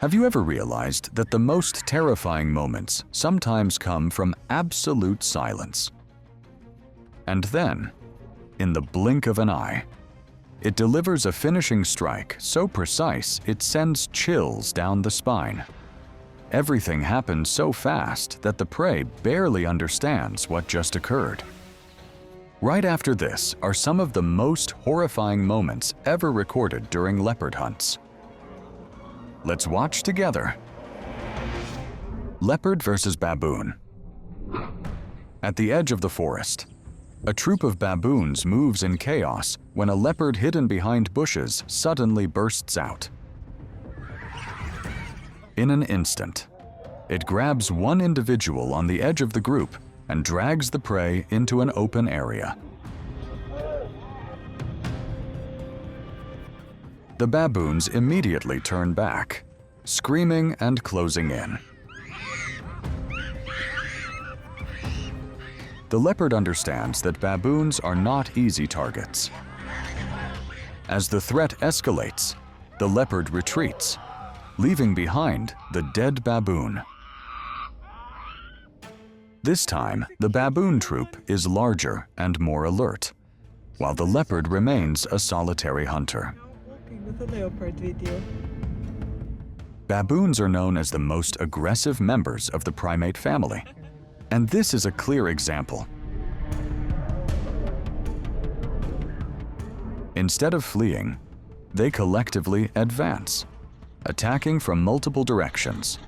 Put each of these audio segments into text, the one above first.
Have you ever realized that the most terrifying moments sometimes come from absolute silence? And then, in the blink of an eye, it delivers a finishing strike so precise it sends chills down the spine. Everything happens so fast that the prey barely understands what just occurred. Right after this are some of the most horrifying moments ever recorded during leopard hunts. Let's watch together. Leopard versus baboon. At the edge of the forest, a troop of baboons moves in chaos when a leopard hidden behind bushes suddenly bursts out. In an instant, it grabs one individual on the edge of the group and drags the prey into an open area. The baboons immediately turn back, screaming and closing in. The leopard understands that baboons are not easy targets. As the threat escalates, the leopard retreats, leaving behind the dead baboon. This time, the baboon troop is larger and more alert, while the leopard remains a solitary hunter. With the leopard video. Baboons are known as the most aggressive members of the primate family, and this is a clear example. Instead of fleeing, they collectively advance, attacking from multiple directions.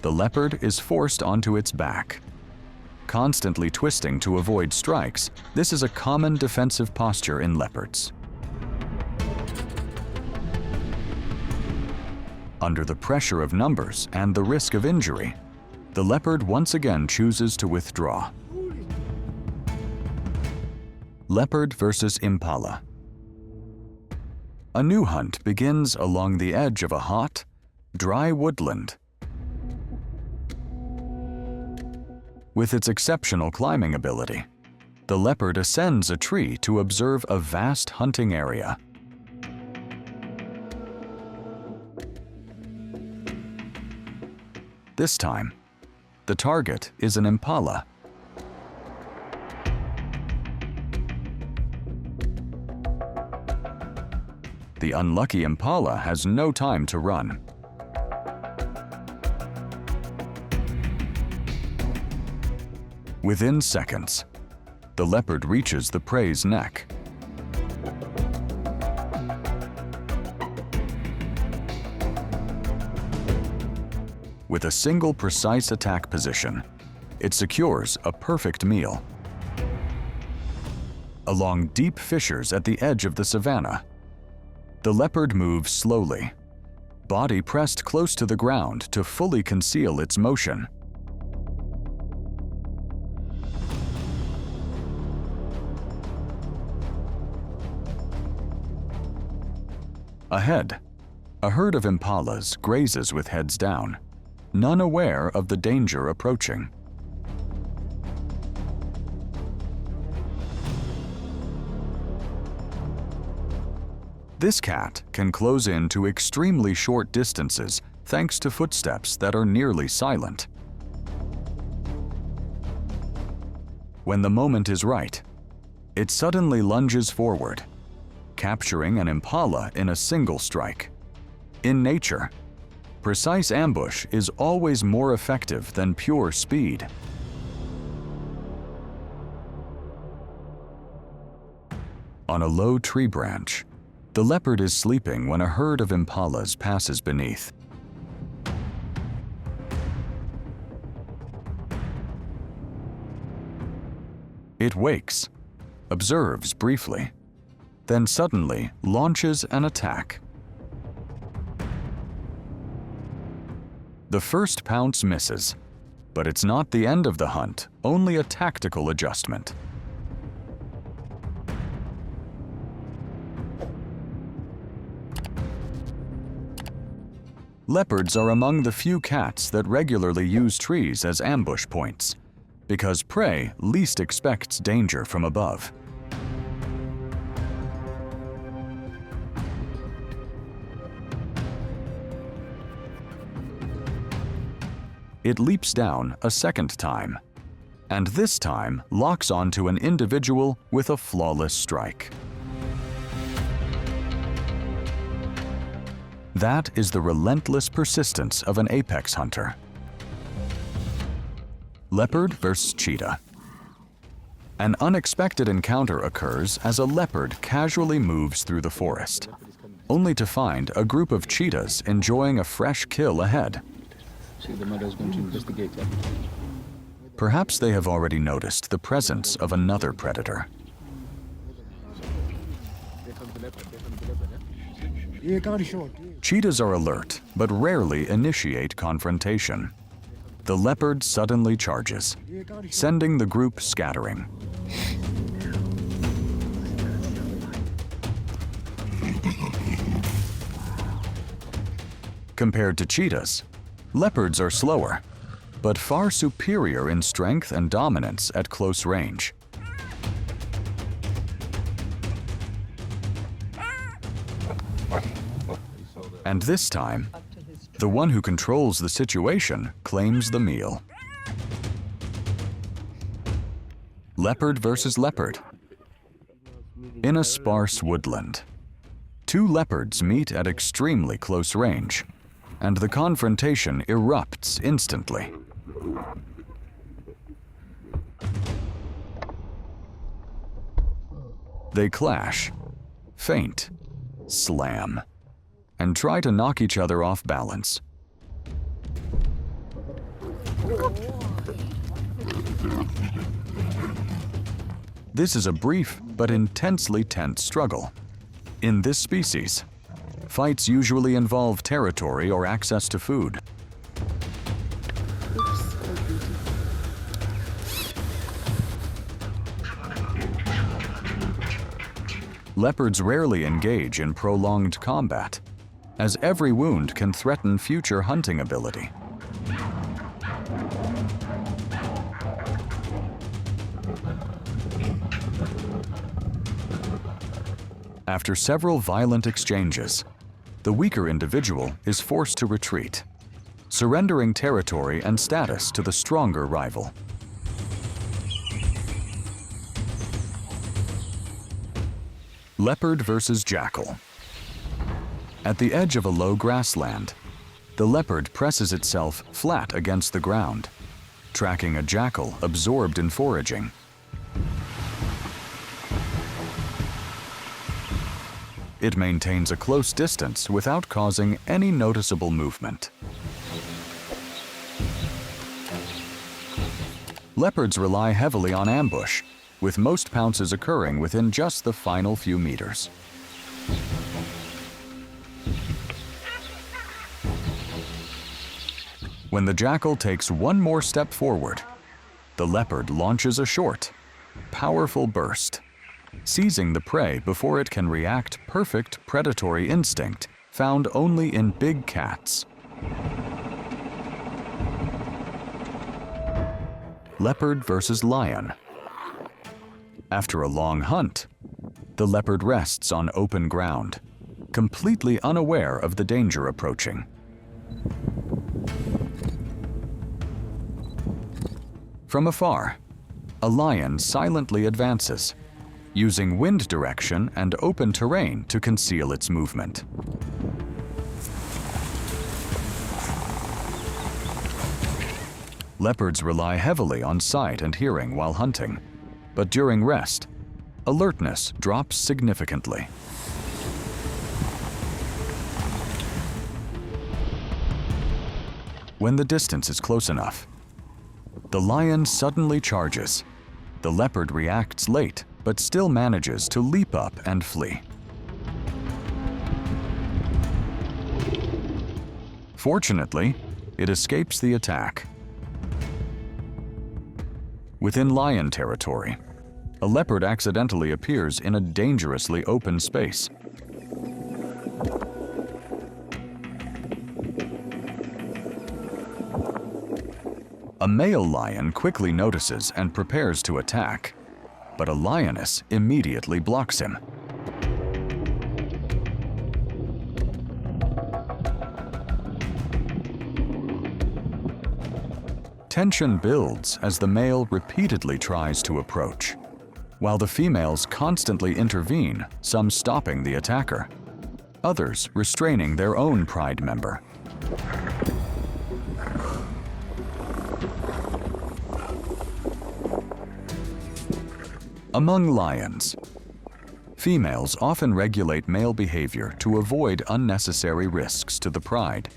The leopard is forced onto its back. Constantly twisting to avoid strikes, this is a common defensive posture in leopards. Under the pressure of numbers and the risk of injury, the leopard once again chooses to withdraw. Leopard versus impala. A new hunt begins along the edge of a hot, dry woodland. With its exceptional climbing ability, the leopard ascends a tree to observe a vast hunting area. This time, the target is an impala. The unlucky impala has no time to run. Within seconds, the leopard reaches the prey's neck. With a single precise attack position, it secures a perfect meal. Along deep fissures at the edge of the savanna, the leopard moves slowly, body pressed close to the ground to fully conceal its motion. Ahead, a herd of impalas grazes with heads down, none aware of the danger approaching. This cat can close in to extremely short distances thanks to footsteps that are nearly silent. When the moment is right, it suddenly lunges forward, capturing an impala in a single strike. In nature, precise ambush is always more effective than pure speed. On a low tree branch, the leopard is sleeping when a herd of impalas passes beneath. It wakes, observes briefly, then suddenly launches an attack. The first pounce misses, but it's not the end of the hunt, only a tactical adjustment. Leopards are among the few cats that regularly use trees as ambush points, because prey least expects danger from above. It leaps down a second time, and this time locks onto an individual with a flawless strike. That is the relentless persistence of an apex hunter. Leopard versus cheetah. An unexpected encounter occurs as a leopard casually moves through the forest, only to find a group of cheetahs enjoying a fresh kill ahead. The mother is going to investigate that. Perhaps they have already noticed the presence of another predator. Cheetahs are alert, but rarely initiate confrontation. The leopard suddenly charges, sending the group scattering. Compared to cheetahs, leopards are slower, but far superior in strength and dominance at close range. And this time, the one who controls the situation claims the meal. Leopard versus leopard. In a sparse woodland, two leopards meet at extremely close range, and the confrontation erupts instantly. They clash, feint, slam, and try to knock each other off balance. This is a brief but intensely tense struggle. In this species, fights usually involve territory or access to food. Leopards rarely engage in prolonged combat, as every wound can threaten future hunting ability. After several violent exchanges, the weaker individual is forced to retreat, surrendering territory and status to the stronger rival. Leopard versus jackal. At the edge of a low grassland, the leopard presses itself flat against the ground, tracking a jackal absorbed in foraging. It maintains a close distance without causing any noticeable movement. Leopards rely heavily on ambush, with most pounces occurring within just the final few meters. When the jackal takes one more step forward, the leopard launches a short, powerful burst, seizing the prey before it can react. Perfect predatory instinct found only in big cats. Leopard versus lion. After a long hunt, the leopard rests on open ground, completely unaware of the danger approaching. From afar, a lion silently advances, using wind direction and open terrain to conceal its movement. Leopards rely heavily on sight and hearing while hunting, but during rest, alertness drops significantly. When the distance is close enough, the lion suddenly charges. The leopard reacts late, but still manages to leap up and flee. Fortunately, it escapes the attack. Within lion territory, a leopard accidentally appears in a dangerously open space. A male lion quickly notices and prepares to attack, but a lioness immediately blocks him. Tension builds as the male repeatedly tries to approach, while the females constantly intervene, some stopping the attacker, others restraining their own pride member. Among lions, females often regulate male behavior to avoid unnecessary risks to the pride.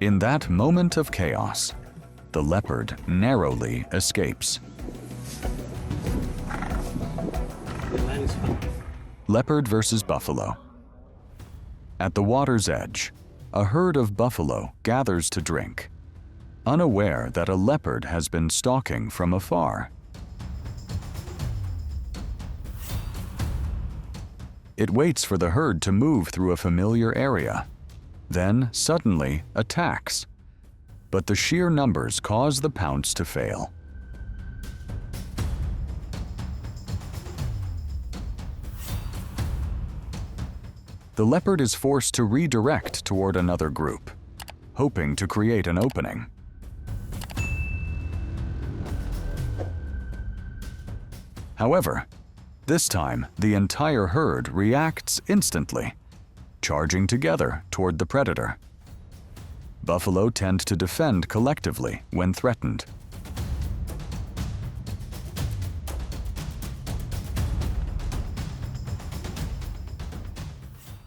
In that moment of chaos, the leopard narrowly escapes. Leopard versus buffalo. At the water's edge, a herd of buffalo gathers to drink, unaware that a leopard has been stalking from afar. It waits for the herd to move through a familiar area, then suddenly attacks. But the sheer numbers cause the pounce to fail. The leopard is forced to redirect toward another group, hoping to create an opening. However, this time the entire herd reacts instantly, charging together toward the predator. Buffalo tend to defend collectively when threatened.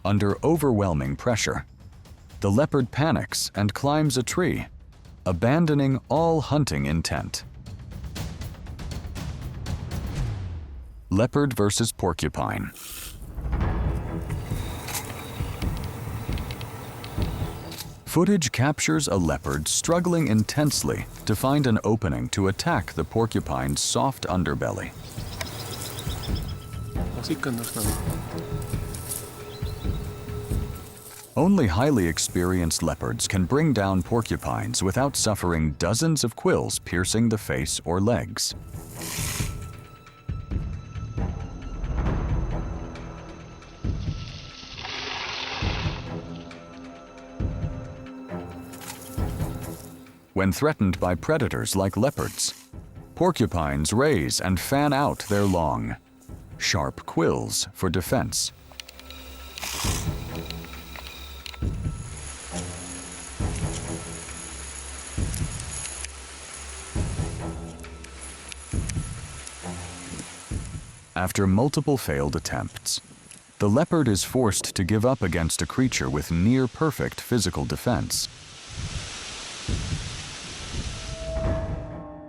Under overwhelming pressure, the leopard panics and climbs a tree, abandoning all hunting intent. Leopard versus porcupine. Footage captures a leopard struggling intensely to find an opening to attack the porcupine's soft underbelly. Only highly experienced leopards can bring down porcupines without suffering dozens of quills piercing the face or legs. When threatened by predators like leopards, porcupines raise and fan out their long, sharp quills for defense. After multiple failed attempts, the leopard is forced to give up against a creature with near-perfect physical defense.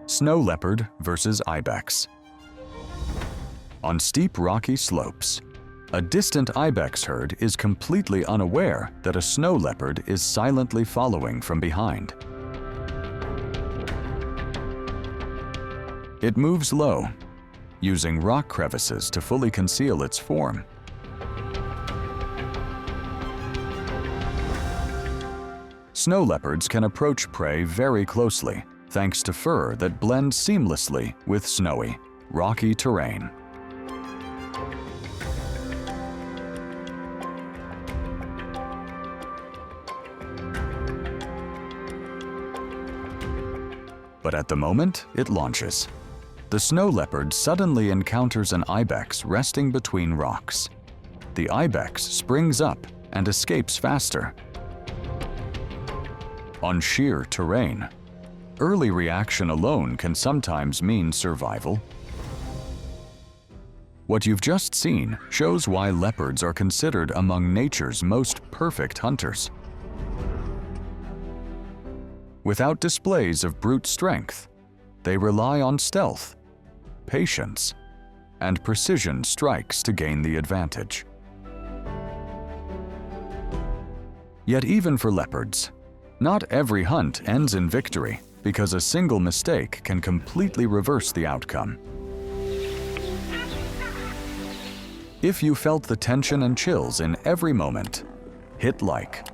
Snow leopard versus ibex. On steep rocky slopes, a distant ibex herd is completely unaware that a snow leopard is silently following from behind. It moves low, using rock crevices to fully conceal its form. Snow leopards can approach prey very closely, thanks to fur that blends seamlessly with snowy, rocky terrain. But at the moment it launches, the snow leopard suddenly encounters an ibex resting between rocks. The ibex springs up and escapes faster. On sheer terrain, early reaction alone can sometimes mean survival. What you've just seen shows why leopards are considered among nature's most perfect hunters. Without displays of brute strength, they rely on stealth, patience, and precision strikes to gain the advantage. Yet even for leopards, not every hunt ends in victory, because a single mistake can completely reverse the outcome. If you felt the tension and chills in every moment, hit like,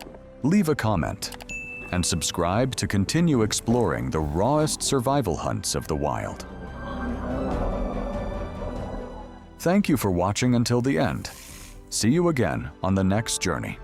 leave a comment, and subscribe to continue exploring the rawest survival hunts of the wild. Thank you for watching until the end. See you again on the next journey.